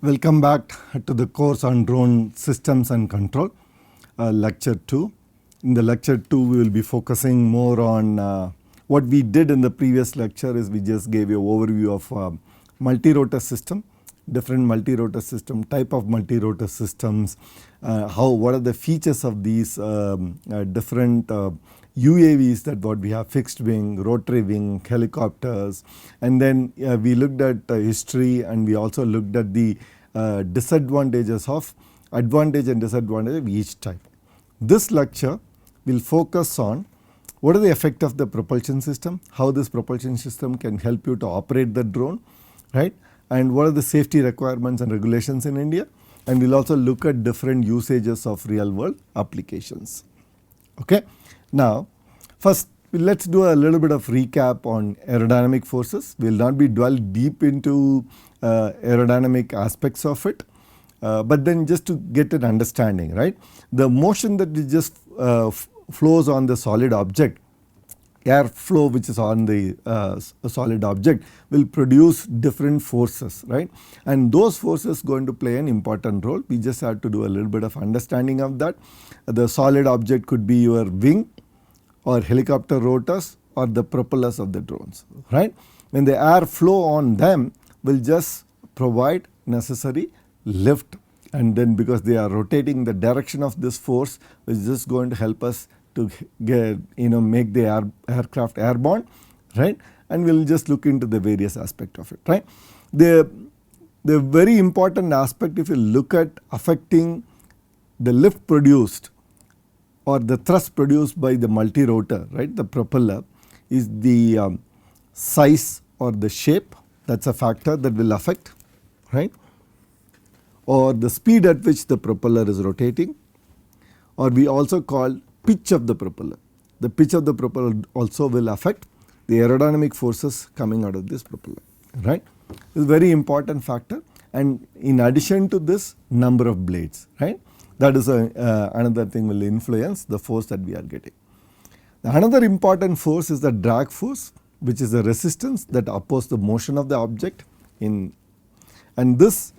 Welcome back to the course on drone systems and control, lecture 2. In the lecture 2 we will be focusing more on what we did in the previous lecture is we just gave you an overview of multi-rotor system, different multi-rotor system, type of multi-rotor systems, what are the features of these different UAVs that what we have, fixed wing, rotary wing, helicopters, and then we looked at history, and we also looked at the disadvantages of advantage and disadvantage of each type. This lecture will focus on what are the effect of the propulsion system, how this propulsion system can help you to operate the drone, right? And what are the safety requirements and regulations in India, and we'll also look at different usages of real world applications. Okay. Now first let's do a little bit of recap on aerodynamic forces. We will not be dwell deep into aerodynamic aspects of it, but then just to get an understanding, right? The motion that just flows on the solid object, airflow which is on the solid object will produce different forces, right? And those forces going to play an important role. We just have to do a little bit of understanding of that. The solid object could be your wing or helicopter rotors or the propellers of the drones, right? When the air flow on them will just provide necessary lift, and then because they are rotating, the direction of this force is just going to help us to get, make the aircraft airborne, right? And we will just look into the various aspects of it, right? The very important aspect, if you look at affecting the lift produced or the thrust produced by the multi-rotor, right, the propeller, is the size or the shape. That's a factor that will affect, right? Or the speed at which the propeller is rotating, or we also call pitch of the propeller. The pitch of the propeller also will affect the aerodynamic forces coming out of this propeller, right? It's a very important factor, and in addition to this, number of blades, right? That is another thing will influence the force that we are getting. Another important force is the drag force, which is the resistance that opposes the motion of the object and this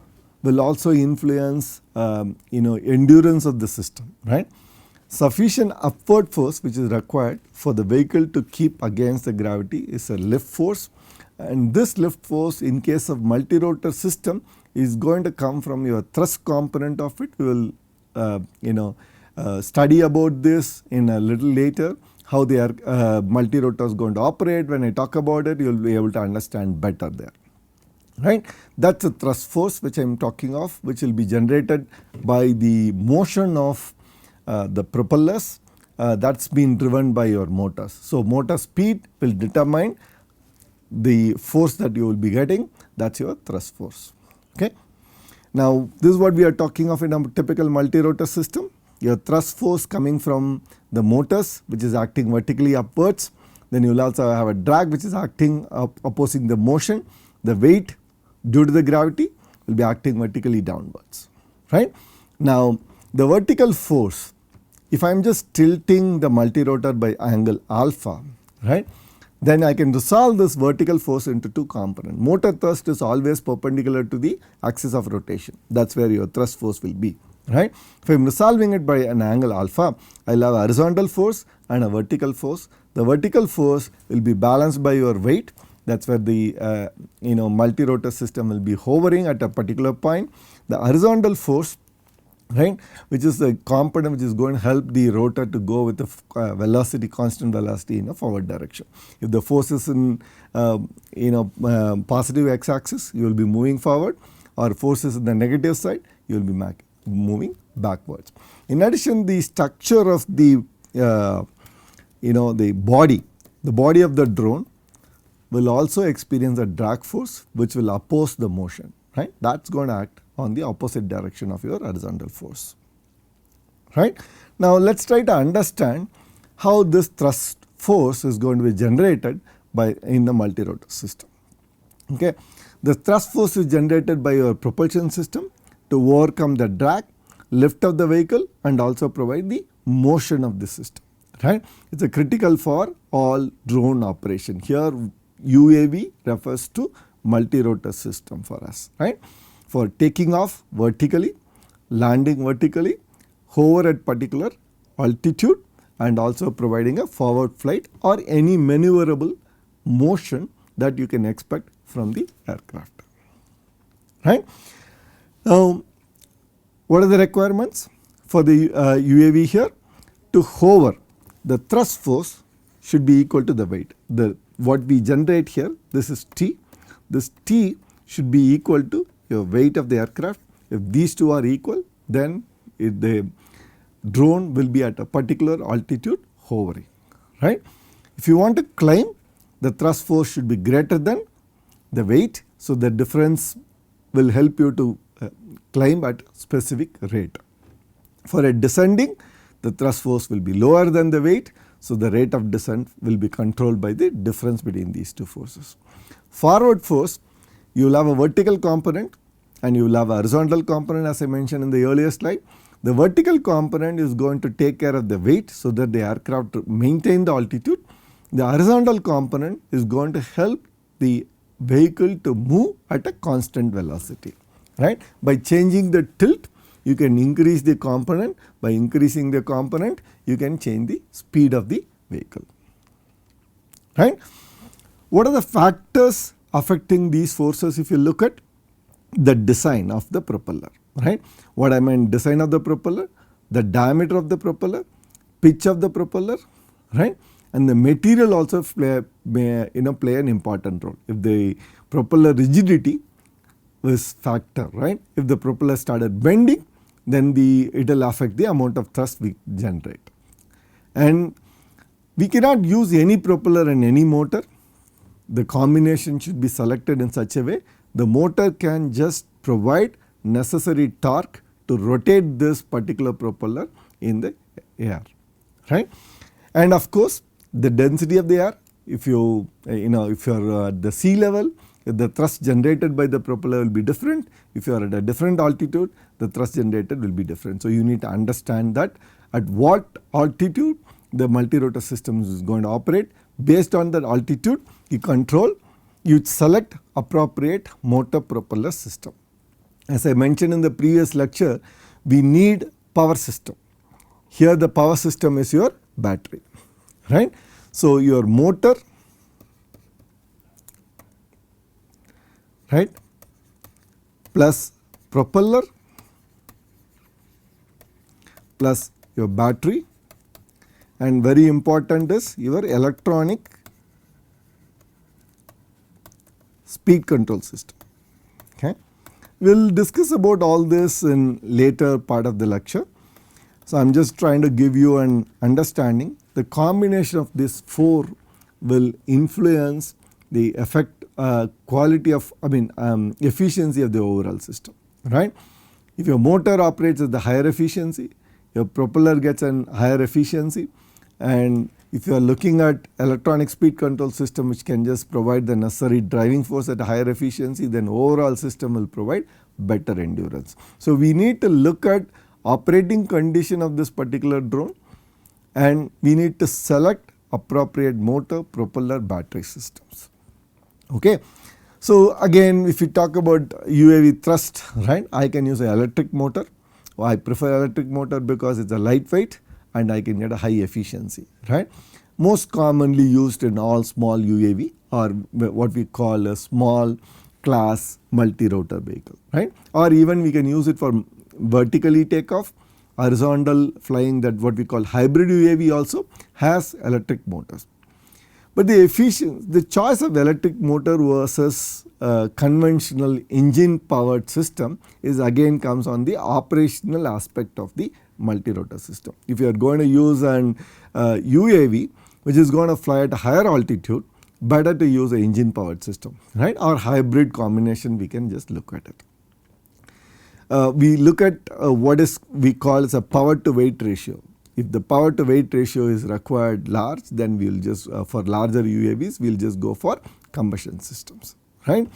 will also influence endurance of the system, right? Sufficient upward force which is required for the vehicle to keep against the gravity is a lift force, and this lift force in case of multi-rotor system is going to come from your thrust component of it. We will study about this in a little later, how the multi-rotor is going to operate. When I talk about it, you will be able to understand better there, right? That is a thrust force which I am talking of, which will be generated by the motion of the propellers that's been driven by your motors. So motor speed will determine the force that you will be getting. That's your thrust force. Okay. Now this is what we are talking of in a typical multi-rotor system. Your thrust force coming from the motors, which is acting vertically upwards. Then you will also have a drag which is acting opposing the motion. The weight due to the gravity will be acting vertically downwards, right? Now the vertical force, if I am just tilting the multi-rotor by angle alpha, right, then I can resolve this vertical force into two components. Motor thrust is always perpendicular to the axis of rotation. That is where your thrust force will be, right. If I am resolving it by an angle alpha, I will have a horizontal force and a vertical force. The vertical force will be balanced by your weight. That is where the multi-rotor system will be hovering at a particular point. The horizontal force, right, which is the component which is going to help the rotor to go with the velocity, constant velocity in a forward direction. If the force is in positive x-axis, you will be moving forward, or force is in the negative side, you will be moving backwards. In addition, the structure of the the body of the drone will also experience a drag force which will oppose the motion, right? That is going to act on the opposite direction of your horizontal force, right. Now let us try to understand how this thrust force is going to be generated in the multi-rotor system. Okay. The thrust force is generated by your propulsion system to overcome the drag, lift of the vehicle, and also provide the motion of the system, right. It is a critical for all drone operation. Here UAV refers to multi-rotor system for us, right. for taking off vertically, landing vertically, hover at particular altitude, and also providing a forward flight or any maneuverable motion that you can expect from the aircraft. Right. Now, what are the requirements for the UAV here? To hover, the thrust force should be equal to the weight. What we generate here, this is T. This T should be equal to your weight of the aircraft. If these two are equal, then the drone will be at a particular altitude hovering. Right. If you want to climb, the thrust force should be greater than the weight. So, the difference will help you to climb at specific rate. For a descending, the thrust force will be lower than the weight. So, the rate of descent will be controlled by the difference between these two forces. Forward force, you will have a vertical component and you will have a horizontal component, as I mentioned in the earlier slide. The vertical component is going to take care of the weight so that the aircraft maintain the altitude. The horizontal component is going to help the vehicle to move at a constant velocity. Right? By changing the tilt, you can increase the component. By increasing the component, you can change the speed of the vehicle. Right? What are the factors affecting these forces if you look at the design of the propeller? Right? What I mean design of the propeller, the diameter of the propeller, pitch of the propeller, right? And the material also play an important role. If the propeller rigidity is factor, right? If the propeller started bending, then it will affect the amount of thrust we generate. And we cannot use any propeller and any motor. The combination should be selected in such a way the motor can just provide necessary torque to rotate this particular propeller in the air, right? And of course, the density of the air, if you are at the sea level, the thrust generated by the propeller will be different. If you are at a different altitude, the thrust generated will be different. So, you need to understand that at what altitude the multi-rotor system is going to operate. Based on that altitude, you select appropriate motor propeller system. As I mentioned in the previous lecture, we need power system. Here the power system is your battery, right. So, your motor, right, plus propeller plus your battery, and very important is your electronic speed control system. Okay. We will discuss about all this in later part of the lecture. So, I am just trying to give you an understanding. The combination of these four will influence the quality of efficiency of the overall system, right. If your motor operates at the higher efficiency, your propeller gets an higher efficiency, and if you are looking at electronic speed control system which can just provide the necessary driving force at a higher efficiency, then overall system will provide better endurance. So, we need to look at operating condition of this particular drone, and we need to select appropriate motor, propeller, battery systems. Okay. So, again if you talk about UAV thrust, right, I can use an electric motor. I prefer electric motor because it is a lightweight and I can get a high efficiency, right. Most commonly used in all small UAV or what we call a small class multi-rotor vehicle, right, or even we can use it for vertically takeoff, horizontal flying, that what we call hybrid UAV also has electric motors. But the choice of electric motor versus conventional engine powered system is again comes on the operational aspect of the multi-rotor system. If you are going to use an UAV which is going to fly at a higher altitude, better to use an engine powered system, right, or hybrid combination, we can just look at it. We look at what is we call as a power to weight ratio. If the power to weight ratio is required large, then we will just for larger UAVs we will just go for combustion systems, right.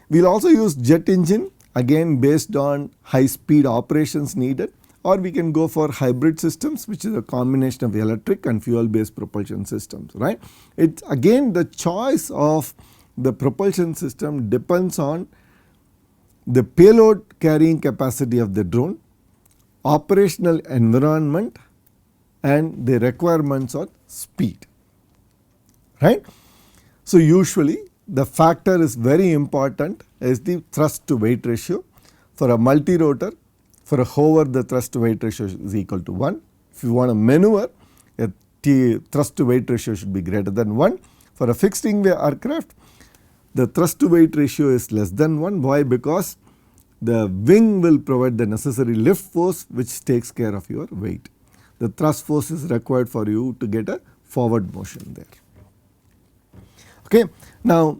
We will also use jet engine again based on high speed operations needed, or we can go for hybrid systems which is a combination of electric and fuel based propulsion systems, right. It's again the choice of the propulsion system depends on the payload carrying capacity of the drone, operational environment, and the requirements on speed, right. So, usually the factor is very important is the thrust to weight ratio. For a multi-rotor, for a hover the thrust to weight ratio is equal to 1. If you want to maneuver, a thrust to weight ratio should be greater than 1. For a fixed wing aircraft, the thrust to weight ratio is less than 1. Why? Because the wing will provide the necessary lift force which takes care of your weight. The thrust force is required for you to get a forward motion there. Okay. Now,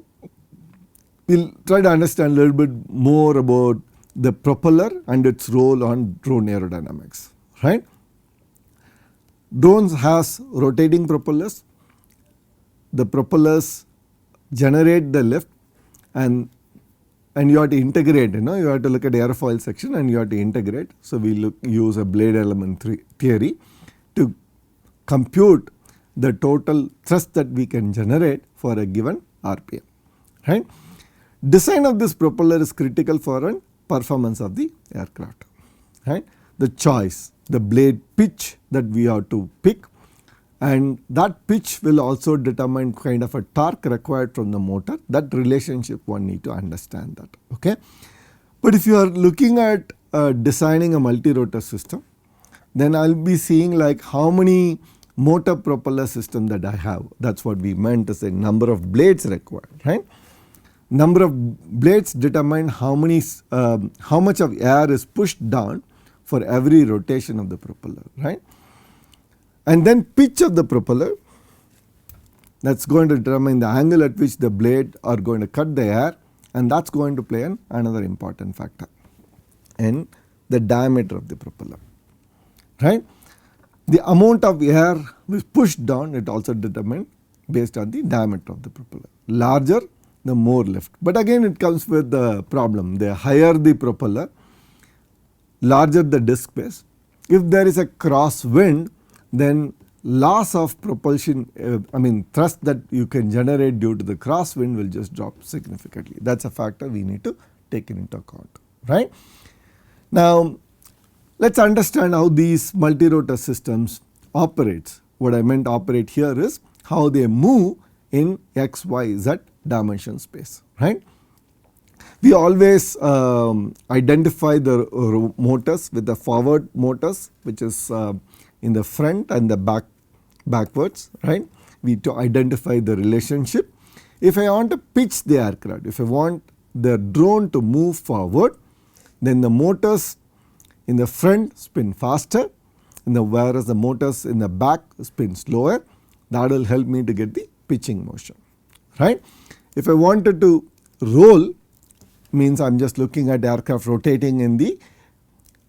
we will try to understand a little bit more about the propeller and its role on drone aerodynamics, right. Drones has rotating propellers. The propellers generate the lift, and you have to integrate, you have to look at the airfoil section and you have to integrate. So, we use a blade element theory to compute the total thrust that we can generate for a given RPM, right. Design of this propeller is critical for a performance of the aircraft, right. The choice, the blade pitch that we have to pick, and that pitch will also determine kind of a torque required from the motor. That relationship one need to understand that. Okay. But if you are looking at designing a multi-rotor system, then I will be seeing like how many motor propeller system that I have. That is what we meant to say number of blades required, right. Number of blades determine how much of air is pushed down for every rotation of the propeller, right. And then pitch of the propeller, that is going to determine the angle at which the blade are going to cut the air, and that is going to play another important factor in the diameter of the propeller, right. The amount of air which pushed down, it also determined based on the diameter of the propeller. Larger, the more lift. But again it comes with the problem, the higher the propeller, larger the disk base. If there is a crosswind, then loss of propulsion, thrust that you can generate due to the crosswind will just drop significantly. That is a factor we need to take into account, right. Now, let us understand how these multi-rotor systems operates. What I meant operate here is how they move in X, Y, Z dimension space, right. We always identify the motors with the forward motors, which is in the front and the backwards, right. We to identify the relationship. If I want to pitch the aircraft, if I want the drone to move forward, then the motors in the front spin faster, whereas the motors in the back spin slower. That will help me to get the pitching motion, right. If I wanted to roll, means I am just looking at aircraft rotating in the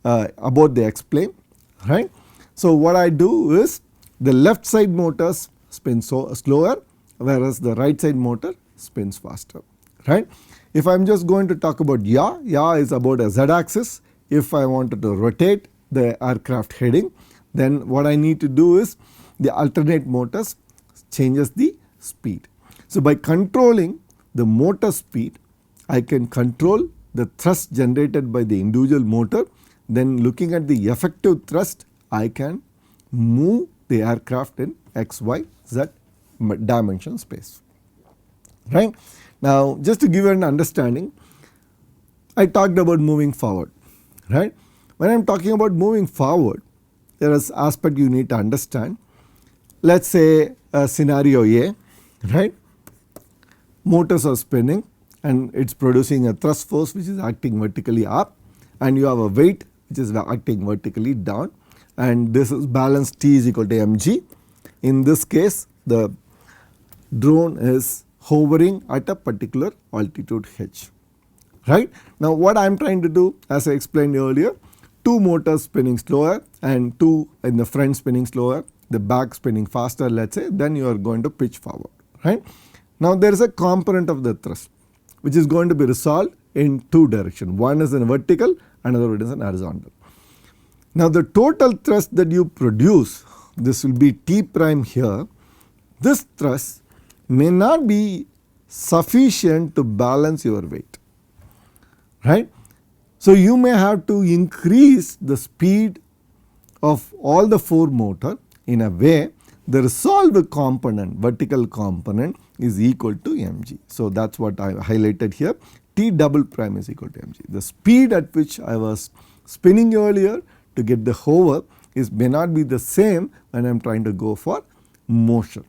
about the X plane, right. So, what I do is the left side motors spin slower, whereas the right side motor spins faster, right. If I am just going to talk about yaw is about a Z axis. If I wanted to rotate the aircraft heading, then what I need to do is the alternate motors changes the speed. So, by controlling the motor speed, I can control the thrust generated by the individual motor. Then looking at the effective thrust, I can move the aircraft in X, Y, Z dimension space, right. Now, just to give you an understanding, I talked about moving forward, right. When I am talking about moving forward, there is aspect you need to understand. Let us say a scenario A, right. Motors are spinning and it is producing a thrust force which is acting vertically up, and you have a weight which is acting vertically down, and this is balance T is equal to mg. In this case, the drone is hovering at a particular altitude h, right. Now, what I am trying to do, as I explained earlier, two motors spinning slower and two in the front spinning slower, the back spinning faster, let us say, then you are going to pitch forward, right. Now, there is a component of the thrust which is going to be resolved in two directions. One is in vertical, another one is in horizontal. Now, the total thrust that you produce, this will be T prime here, this thrust may not be sufficient to balance your weight, right. So, you may have to increase the speed of all the 4 motor in a way the resolved component, vertical component is equal to mg. So, that is what I highlighted here, T double prime is equal to mg. The speed at which I was spinning earlier to get the hover may not be the same when I am trying to go for motion,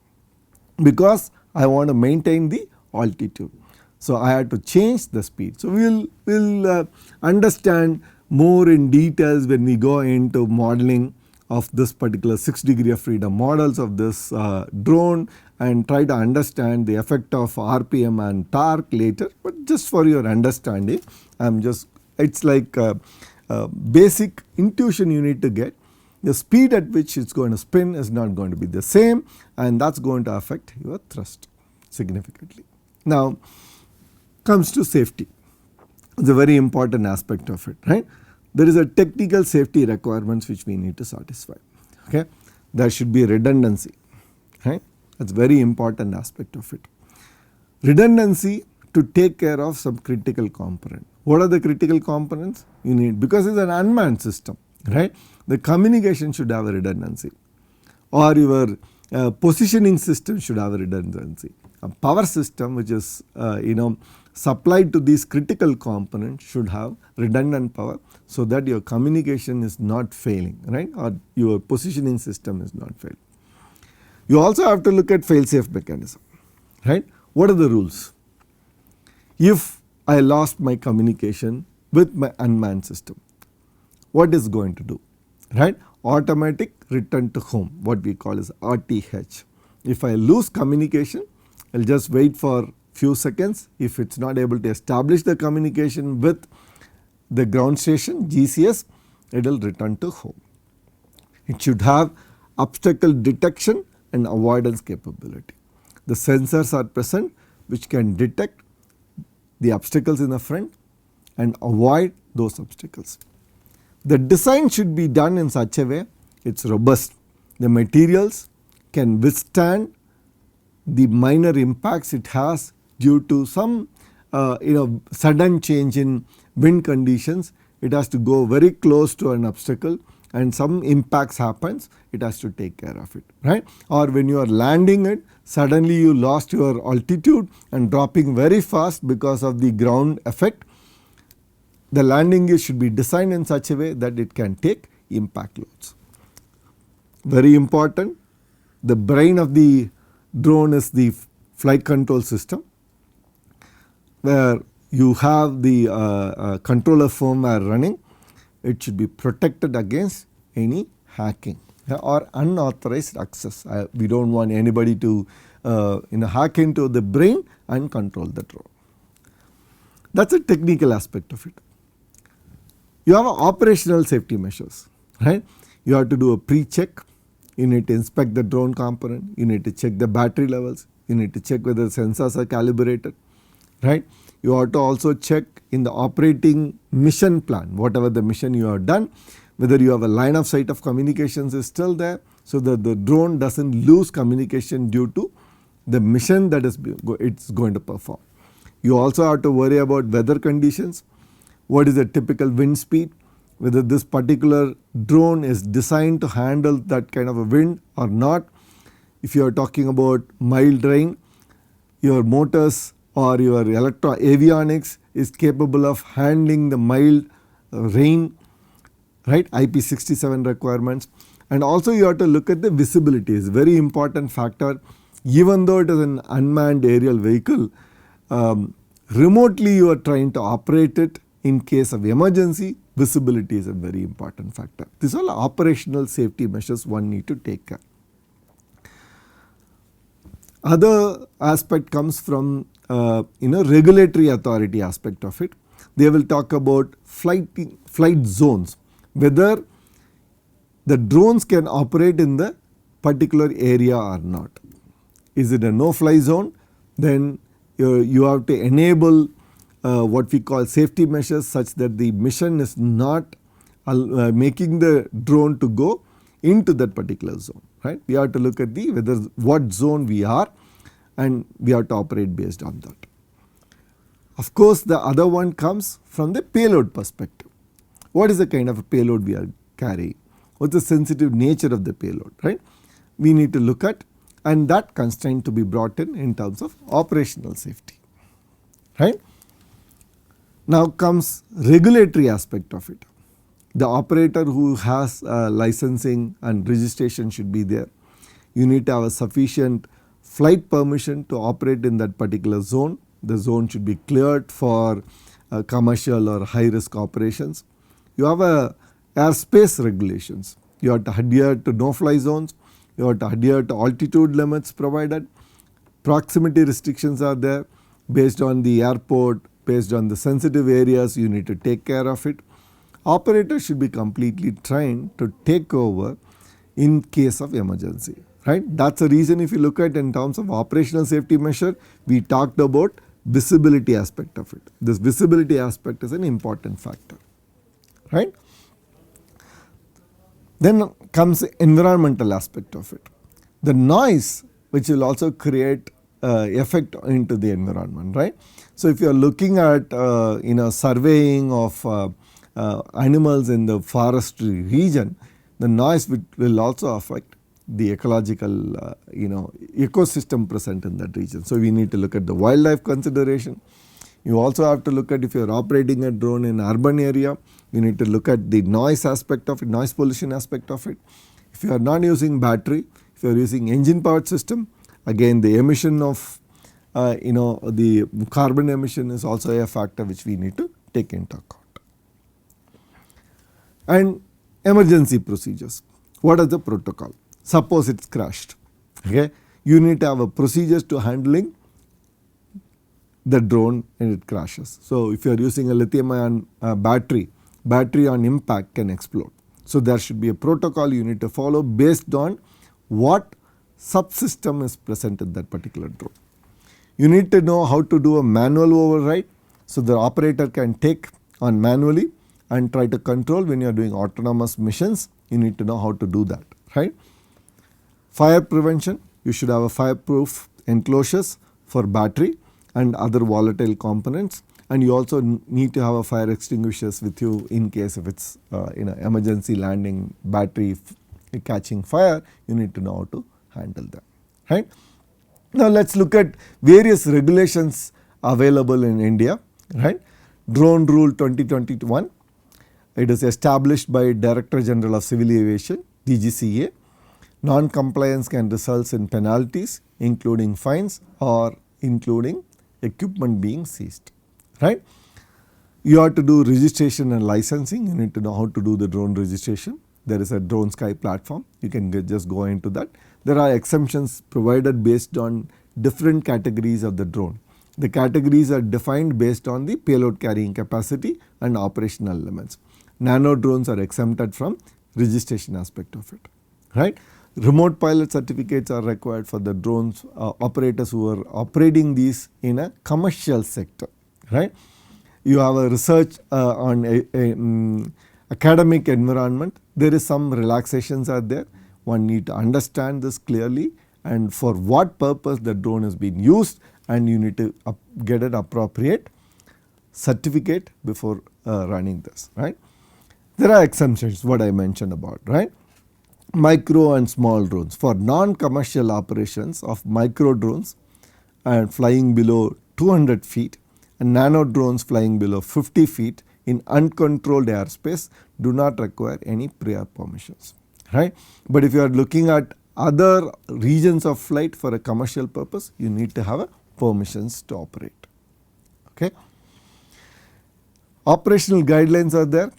because I want to maintain the altitude. So, I have to change the speed. So, we will understand more in details when we go into modeling of this particular 6 degree of freedom models of this drone, and try to understand the effect of RPM and torque later, but just for your understanding, it is like basic intuition you need to get. The speed at which it is going to spin is not going to be the same, and that is going to affect your thrust significantly. Now comes to safety, it is a very important aspect of it, right. There is a technical safety requirements which we need to satisfy. Okay. There should be redundancy, right. That is very important aspect of it. Redundancy to take care of some critical component. What are the critical components you need? Because it is an unmanned system, right. The communication should have a redundancy, or your positioning system should have a redundancy. A power system which is supplied to these critical components should have redundant power, so that your communication is not failing, right, or your positioning system is not failing. You also have to look at fail-safe mechanism, right. What are the rules? If I lost my communication with my unmanned system, what is going to do, right? Automatic return to home, what we call as RTH. If I lose communication, I will just wait for few seconds. If it is not able to establish the communication with the ground station GCS, it will return to home. It should have obstacle detection and avoidance capability. The sensors are present which can detect the obstacles in the front and avoid those obstacles. The design should be done in such a way it is robust. The materials can withstand the minor impacts it has due to some sudden change in wind conditions. It has to go very close to an obstacle, and some impacts happens, it has to take care of it, right. Or when you are landing it, suddenly you lost your altitude and dropping very fast because of the ground effect. The landing gear should be designed in such a way that it can take impact loads. Very important, the brain of the drone is the flight control system, where you have the controller firmware running. It should be protected against any hacking or unauthorized access. We do not want anybody to hack into the brain and control the drone. That is a technical aspect of it. You have operational safety measures, right. You have to do a pre-check, you need to inspect the drone component, you need to check the battery levels, you need to check whether the sensors are calibrated, right. You have to also check in the operating mission plan, whatever the mission you have done, whether you have a line of sight of communications is still there, so that the drone does not lose communication due to the mission that it is going to perform. You also have to worry about weather conditions. What is the typical wind speed, whether this particular drone is designed to handle that kind of a wind or not. If you are talking about mild rain, your motors or your avionics is capable of handling the mild rain, right, IP67 requirements. And also you have to look at the visibility, is very important factor. Even though it is an unmanned aerial vehicle, remotely you are trying to operate it. In case of emergency, visibility is a very important factor. These are all operational safety measures one need to take care. Other aspect comes from regulatory authority aspect of it. They will talk about flight zones, whether the drones can operate in the particular area or not. Is it a no-fly zone? Then you have to enable what we call safety measures such that the mission is not making the drone to go into that particular zone, right. We have to look at what zone we are, and we have to operate based on that. Of course, the other one comes from the payload perspective. What is the kind of a payload we are carrying? What is the sensitive nature of the payload, right? We need to look at, and that constraint to be brought in terms of operational safety, right? Now comes regulatory aspect of it. The operator who has licensing and registration should be there. You need to have a sufficient flight permission to operate in that particular zone. The zone should be cleared for commercial or high risk operations. You have airspace regulations. You have to adhere to no-fly zones. You have to adhere to altitude limits provided. Proximity restrictions are there based on the airport, based on the sensitive areas. You need to take care of it. Operators should be completely trained to take over in case of emergency, right? That is the reason if you look at in terms of operational safety measure, we talked about visibility aspect of it. This visibility aspect is an important factor, right? Then comes the environmental aspect of it. The noise which will also create effect into the environment, right. So, if you are looking at surveying of animals in the forestry region, the noise will also affect the ecological ecosystem present in that region. So, we need to look at the wildlife consideration. You also have to look at, if you are operating a drone in urban area, you need to look at the noise aspect of it, noise pollution aspect of it. If you are not using battery, if you are using engine powered system, again the emission of the carbon emission is also a factor which we need to take into account. And emergency procedures. What is the protocol? Suppose it's crashed. Okay, you need to have a procedures to handling the drone and it crashes. So, if you are using a lithium ion battery on impact can explode. So, there should be a protocol you need to follow based on what subsystem is present in that particular drone. You need to know how to do a manual override. So, the operator can take on manually and try to control. When you are doing autonomous missions, you need to know how to do that, right. Fire prevention, you should have a fireproof enclosures for battery and other volatile components, and you also need to have a fire extinguishers with you in case if it's emergency landing, battery catching fire, you need to know how to handle them, right. Now, let us look at various regulations available in India, right. Drone Rule 2021, it is established by Director General of Civil Aviation, DGCA. Non-compliance can result in penalties including fines or including equipment being seized, right. You have to do registration and licensing, you need to know how to do the drone registration. There is a Drone Sky platform, you can just go into that. There are exemptions provided based on different categories of the drone. The categories are defined based on the payload carrying capacity and operational limits. Nano drones are exempted from registration aspect of it, right. Remote pilot certificates are required for the drones operators who are operating these in a commercial sector, right. You have a research on academic environment, there is some relaxations are there. One need to understand this clearly and for what purpose the drone is being used, and you need to get an appropriate certificate before running this, right. There are exemptions what I mentioned about, right. Micro and small drones for non-commercial operations of micro drones and flying below 200 feet and nano drones flying below 50 feet in uncontrolled airspace do not require any prior permissions, right. But if you are looking at other regions of flight for a commercial purpose, you need to have a permissions to operate, okay. Operational guidelines are there.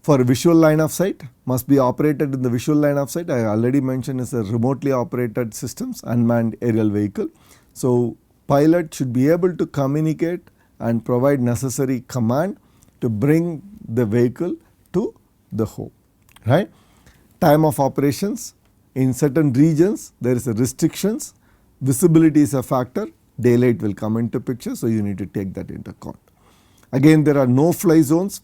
For visual line of sight, must be operated in the visual line of sight. I already mentioned is a remotely operated systems, unmanned aerial vehicle. So, pilot should be able to communicate and provide necessary command to bring the vehicle to the home, right. Time of operations, in certain regions there is a restrictions, visibility is a factor, daylight will come into picture. So, you need to take that into account. Again, there are no fly zones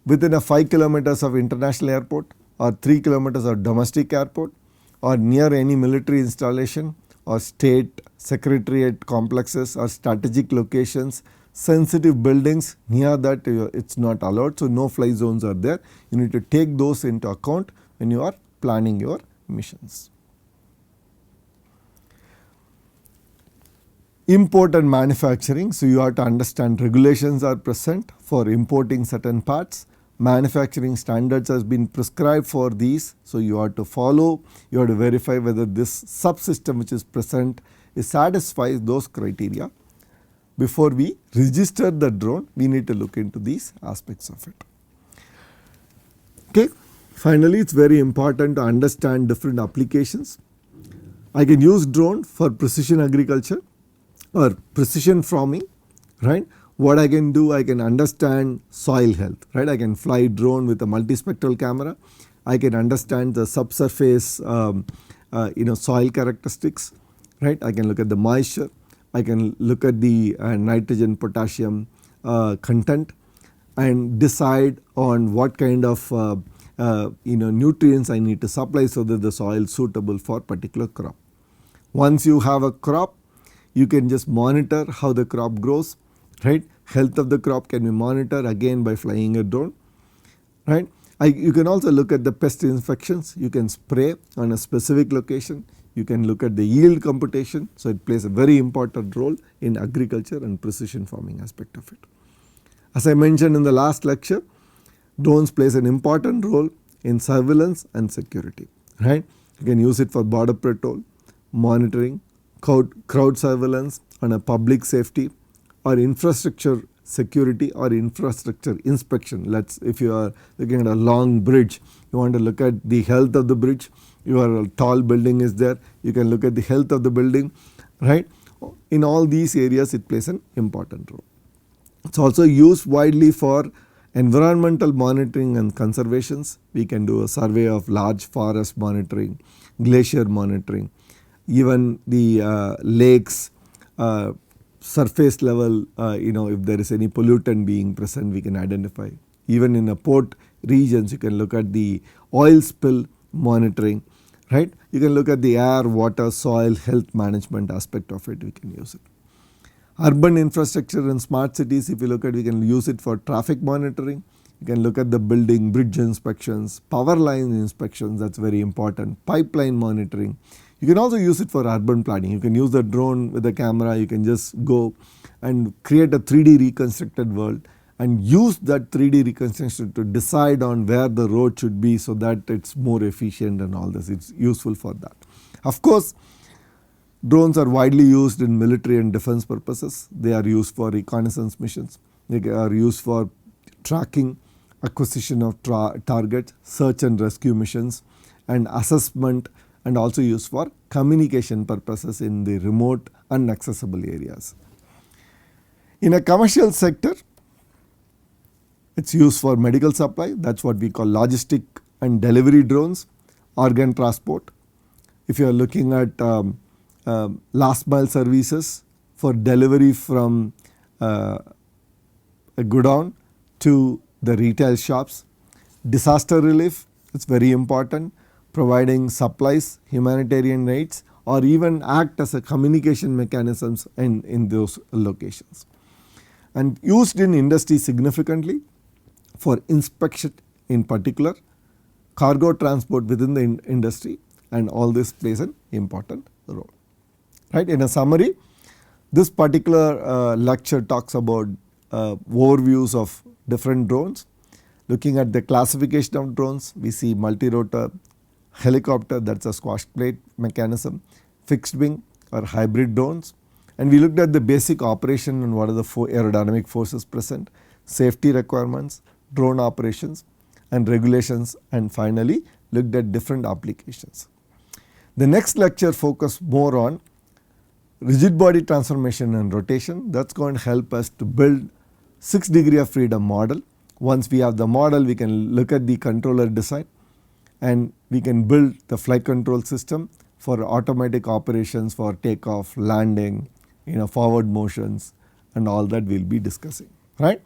within a 5 kilometers of international airport or 3 kilometers of domestic airport or near any military installation or state secretariat complexes or strategic locations sensitive buildings, near that it's not allowed. So, no fly zones are there. You need to take those into account when you are planning your missions. Import and manufacturing. So, you have to understand regulations are present for importing certain parts. Manufacturing standards has been prescribed for these. So, you have to follow, you have to verify whether this subsystem which is present satisfies those criteria. Before we register the drone, we need to look into these aspects of it. Okay. Finally, it is very important to understand different applications. I can use drone for precision agriculture or precision farming, right. What I can do, I can understand soil health, right. I can fly drone with a multispectral camera. I can understand the subsurface soil characteristics, right. I can look at the moisture. I can look at the nitrogen, potassium content and decide on what kind of nutrients I need to supply so that the soil is suitable for particular crop. Once you have a crop, you can just monitor how the crop grows, right. Health of the crop can be monitored again by flying a drone, right. You can also look at the pest infections. You can spray on a specific location. You can look at the yield computation. So, it plays a very important role in agriculture and precision farming aspect of it. As I mentioned in the last lecture, drones plays an important role in surveillance and security, right. You can use it for border patrol, monitoring, crowd surveillance on a public safety or infrastructure security or infrastructure inspection. If you are looking at a long bridge, you want to look at the health of the bridge. Your tall building is there, you can look at the health of the building, right. In all these areas it plays an important role. It is also used widely for environmental monitoring and conservations. We can do a survey of large forest monitoring, glacier monitoring, even the lakes, surface level, if there is any pollutant being present, we can identify. Even in a port regions, you can look at the oil spill monitoring, right. You can look at the air, water, soil health management aspect of it, we can use it. Urban infrastructure and smart cities, if you look at, we can use it for traffic monitoring. You can look at the building, bridge inspections, power line inspections, that is very important, pipeline monitoring. You can also use it for urban planning. You can use the drone with the camera, you can just go and create a 3D reconstructed world and use that 3D reconstruction to decide on where the road should be so that it is more efficient and all this. It is useful for that. Of course, drones are widely used in military and defense purposes. They are used for reconnaissance missions. They are used for tracking, acquisition of targets, search and rescue missions and assessment, and also used for communication purposes in the remote inaccessible areas. In a commercial sector, it is used for medical supply, that is what we call logistic and delivery drones, organ transport. If you are looking at last mile services for delivery from a godown to the retail shops, disaster relief, it is very important, providing supplies, humanitarian aids, or even act as a communication mechanisms in those locations. And used in industry significantly for inspection in particular, cargo transport within the industry, and all this plays an important role. Right. In a summary, this particular lecture talks about overviews of different drones. Looking at the classification of drones, we see multi-rotor, helicopter, that is a squash plate mechanism, fixed wing or hybrid drones, and we looked at the basic operation and what are the aerodynamic forces present, safety requirements, drone operations and regulations, and finally looked at different applications. The next lecture focused more on rigid body transformation and rotation. That is going to help us to build 6 degree of freedom model. Once we have the model, we can look at the controller design and we can build the flight control system for automatic operations for takeoff, landing, forward motions, and all that we will be discussing, right.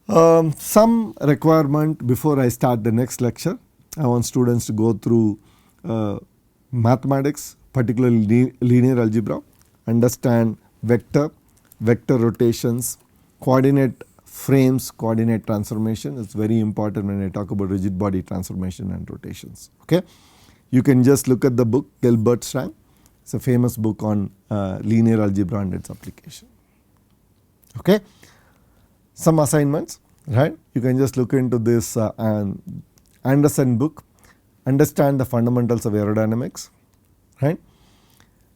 Some requirement before I start the next lecture, I want students to go through mathematics, particularly linear algebra, understand vector, vector rotations, coordinate frames, coordinate transformation is very important when I talk about rigid body transformation and rotations. Okay. You can just look at the book Gilbert's rank. It's a famous book on linear algebra and its application. Okay. Some assignments, right? You can just look into this Anderson book, understand the fundamentals of aerodynamics, right?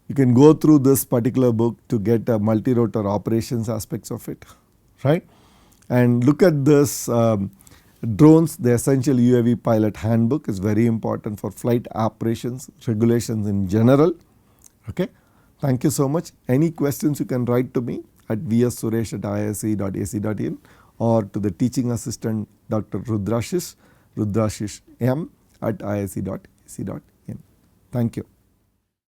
You can go through this particular book to get multi-rotor operations aspects of it, right? And look at this drones, the essential UAV pilot handbook is very important for flight operations, regulations in general. Okay. Thank you so much. Any questions you can write to me at vssuresh@iise.ac.in or to the teaching assistant Dr. Rudrashish M@iise.ac.in. Thank you.